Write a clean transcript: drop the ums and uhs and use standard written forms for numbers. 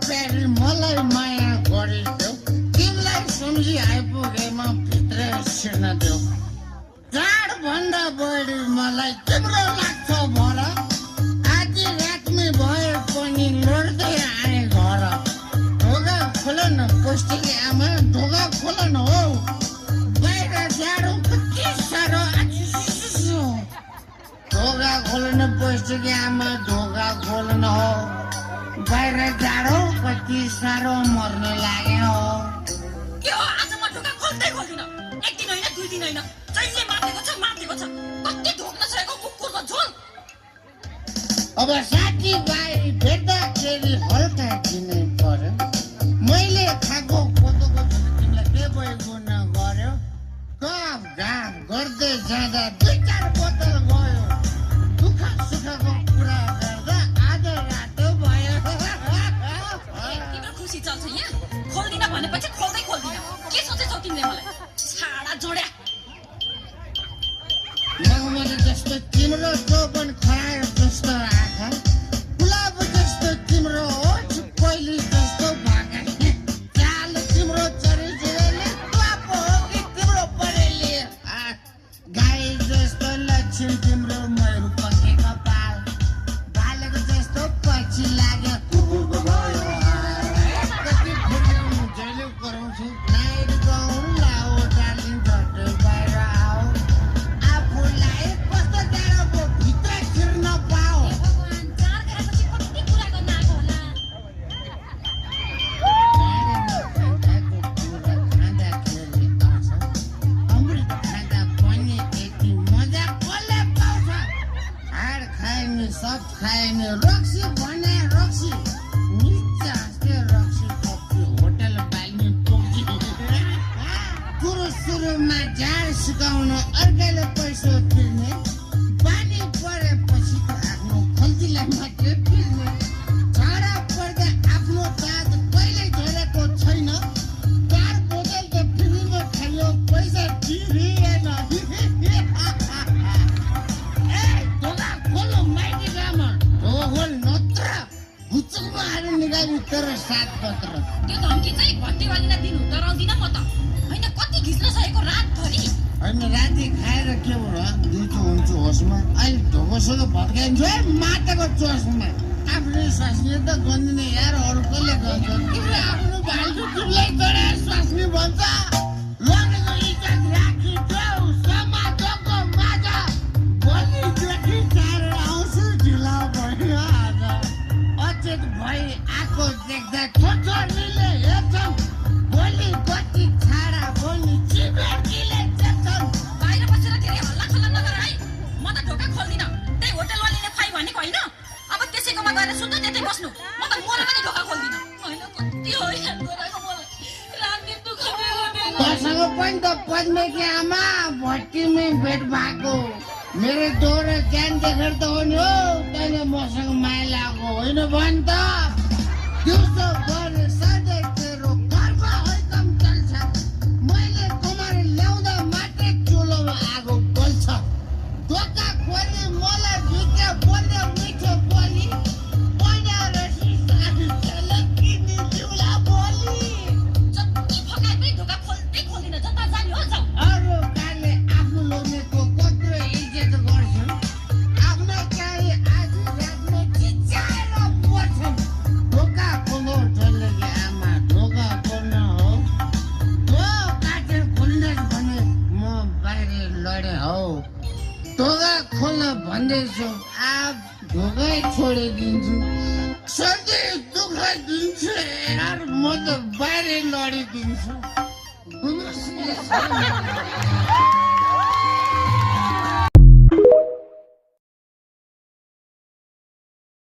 प्यारी मलाई माया गरिदेऊ तिमीलाई सम्झी आइपुगेमा भित्र छिर्न देऊ चाडभन्दा बढी मलाई तिम्रो लाग्छ भर आधी रातमै भए पनि लड्दै आए घर ढोका खोल न पुष्टिकी आमा ढोका खोल न हौ बाहिर जाडो कति साह्रो ढोका खोल्न पुष्टिकी आमा ढोका खोल्न हो बाहिर जाडो कति साह्रो मर्न लाग्यो के हो आज म ढोका खोल्दै खोल्दिन एक दिन होइन दुई दिन होइन जहिले मार्दिएको छ कति ढोक्न सकेको कुकुरको झोल अब साथीभाइ भेट्दाखेरि हल्का दिनै पर्यो मैले खाएको कोदोको झोल तिमीलाई के भयो गुण गर्यो गफ गाफ गर्दै जाँदा दुई चार बोतल गयो दुःख सुखको कुरा गर्दा आज रातो भयो तिम्रो खुसी चल्छ यहाँ खोल्दिन भनेपछि खोल्दिन के सोचेछौ तिमीले मलाई छाडा जोड्या मगमरी जस्तो तिम्रो चौपन खरायो जस्तो आँखा गुलाब जस्तो तिम्रो ओठ कोइली जस्तो भाका चाल तिम्रो चरित्रले पाप हो कि तिम्रो परेली गाई जस्तो लक्षण तिम्रो मयूर पङ्खे कपाल बालक जस्तो पछि लाग्यो कुकुरको भयो कति फुर्याउनु जहिले कराउँछु नाइट गाउँ लाओ डार्लिङ झट्टै बाहिर आओ आफूलाई कस्तो जाडो भित्र छिर्न पाओ भगवान चार गरेपछि कति कुरा गर्न आएको होला अमृत खाँदा पनि यति मजा कसले पाउँछ हाड खाए नि सब खाए नि रक्सी भने रक्सी निचा हाँस्ने रक्सी कपी होटल बाल्ने टोक्सी सुरुमा झाड सुकाउन अर्कैले पैसा तिर्ने पानी परेपछि त आफ्नो खल्तीलाई मात्रै पिर्ने झडा पर्दा आफ्नो दाँत कहिल्यै झरेको छैन चार बोतल त फ्रीमा खायो पैसा तिरिएन ढोका खोलो माइती गामा ढोका खोल नत्र हुचुकमा हालेर निकाली तेरो सात पत्र त्यो धम्की चाहिँ भट्टीवालीलाई दिनु डराउँदिन म त होइन कति घिच्न सकेको रातभरि होइन राति खाएर के भयो दिउँसो हुन्छु होसमा अहिले ढोकोसोको भत्काइन्छ है माटाको चोसमा आफ्नो स्वास्नी त गन्दिने यार अरू कसले गन्छ तिमीले आफ्नो भाइको तिमीलाई गरे स्वास्नी भन्छ लगेको इज्जत राखी देऊ समाजको माझ भोलिदेखि चारेर आउँछु ढिला भयो आज अचेत भई आएको देख्दा छोटोले हेर्छन् भोलि कति छाडा भोलि चिबेटीले देख्छन् बाहिर बसेर धेरै हल्ला खल्ला नगर है म त ढोका खोल्दिन त्यही होटलवालीले खुवाई भनेको होइन अब त्यसैकोमा गएर सुत्नु त्यतै बस्नु म त मोर पनि ढोका खोल्दिन होइन कति हो यार गरेको मलाई रात दिन दुःख दिएको तसँग पनि त पद्मेकी आमा भट्टीमै भेट भएको मेरो दोहोरो ज्ञान देखेर त हो नि हो तैँले मसँग माया लागेको होइन भन् त दिउँसो गरे सधैँ तेरो घरमा हैकम चल्छ मैले कुमार ल्याउँदा मात्रै चुलोमा आगो बल्छ ढोका खोली मलाई भित्र बोल्यो मिठो बोली पैना रसी साथी चेले किनी दिउला बोली जति फकाए पनि ढोका खोल्दै खोल्दिन जता जाने हो जाऊ अरू काले आफ्नो लोग्नेको कत्रो इज्जत गर्छन् आफ्नो चाहिँ आज रातमा चिच्याएर पर्छन् ढोका खोल्नु ढोलकी आमा ढोका खोल्नु हो त्यो काटेर खोल्नुहोस् भने म बाहिर लडे हौ ढोका खोल्न भन्दैछु आप ढोकै छोडिदिन्छु सधैँ दुःख दिन्छु यार म त बाहिर लडिदिन्छु